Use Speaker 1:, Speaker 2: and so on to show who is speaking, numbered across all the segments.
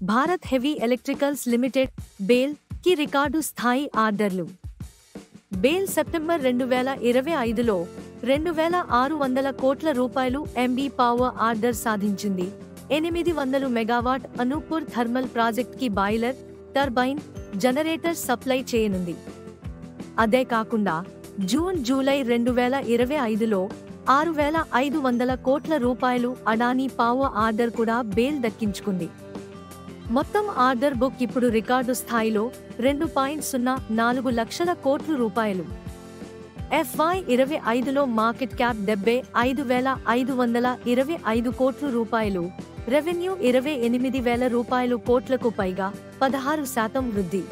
Speaker 1: Bharat heavy electricals limited bale కి record స్థాయి ఆర్డర్లు. బేల్ సెప్టెంబర్ 2025లో 2600 కోట్ల రూపాయలు ఎంబీ పవర్ ఆర్డర్ సాధించింది. 800 మెగావాట్ అనూపూర్ థర్మల్ ప్రాజెక్ట్ కి బాయిలర్, టర్బైన్, జనరేటర్ సప్లై చేయనుంది. అదే కాకుండా జూన్ జూలై 2025లో 6500 కోట్ల రూపాయలు అడానీ పవర్ ఆర్డర్ కూడా బేల్ దక్కించుకుంది. మొత్తం ఆర్డర్ బుక్ ఇప్పుడు రికార్డు స్థాయిలో 2.04 లక్షల కోట్ల రూపాయలు. FY25లో మార్కెట్ క్యాప్ 75,525 కోట్ల రూపాయలు, రెవెన్యూ 28,000 కోట్లకు పైగా 16% వృద్ధి.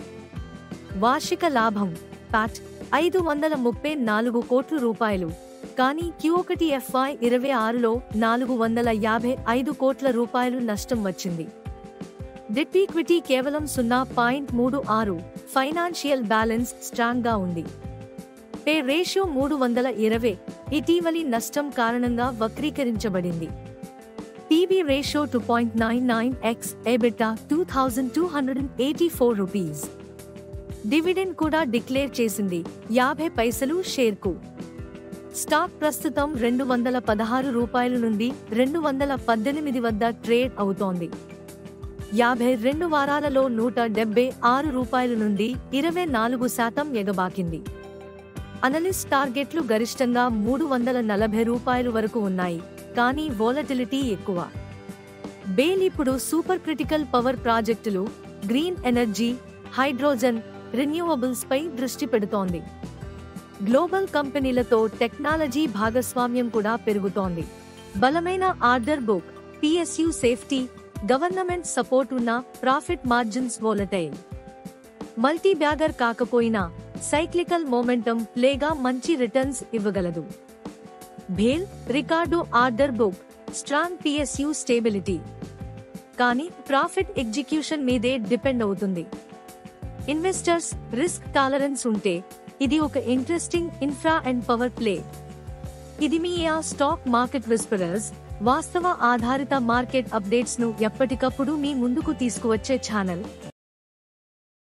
Speaker 1: వార్షిక లాభం పాట్ 534 కోట్ల రూపాయలు. కానీ Q1 FY26లో 455 కోట్ల రూపాయలు నష్టం వచ్చింది. డెట్ ఈక్విటీ కేవలం 0.36. ఫైనాన్షియల్ బ్యాలెన్స్ స్ట్రాంగ్ గా ఉంది. పే రేషియో 320 ఇటీవలి నష్టం కారణంగా వక్రీకరించబడింది. PB ratio 2.99x, EBITDA 2284 rupees. Dividend కూడా డిక్లేర్ చేసింది 50 పైసలు షేర్కు. స్టాక్ ప్రస్తుతం 216 రూపాయల నుండి 218 వద్ద ట్రేడ్ అవుతోంది. 52 వారాలలో 176 రూపాయల నుండి 24% ఎగబాకింది. అనలిస్ట్ టార్గెట్లు గరిష్టంగా 340 రూపాయల వరకు ఉన్నాయి, కానీ వోలటిలిటీ ఎక్కువ. బేల్ ఇప్పుడు సూపర్ క్రిటికల్ పవర్ ప్రాజెక్టులు, గ్రీన్ ఎనర్జీ, హైడ్రోజన్, రెన్యూవబుల్స్ పై దృష్టి పెడుతోంది. గ్లోబల్ కంపెనీలతో టెక్నాలజీ భాగస్వామ్యం కూడా పెరుగుతోంది. బలమైన order book, PSU safety, government support ఉన్న profit margins volatile. Multi bagger కాకపోయినా సైక్లికల్ మొమెంటం ప్లేగా మంచి రిటర్న్స్ ఇవ్వగలదు. BEL record order book, strong PSU stability. కానీ ప్రాఫిట్ ఎగ్జిక్యూషన్ మీదే డిపెండ్ అవుతుంది. ఇన్వెస్టర్స్ రిస్క్ టాలరెన్స్ ఉంటే ఇది ఒక interesting infra and power play. ఇది మీ స్టాక్ మార్కెట్ విస్పరర్స్, వాస్తవ ఆధారిత మార్కెట్ అప్డేట్స్ ను ఎప్పటికప్పుడు మీ ముందుకు తీసుకువచ్చే ఛానల్.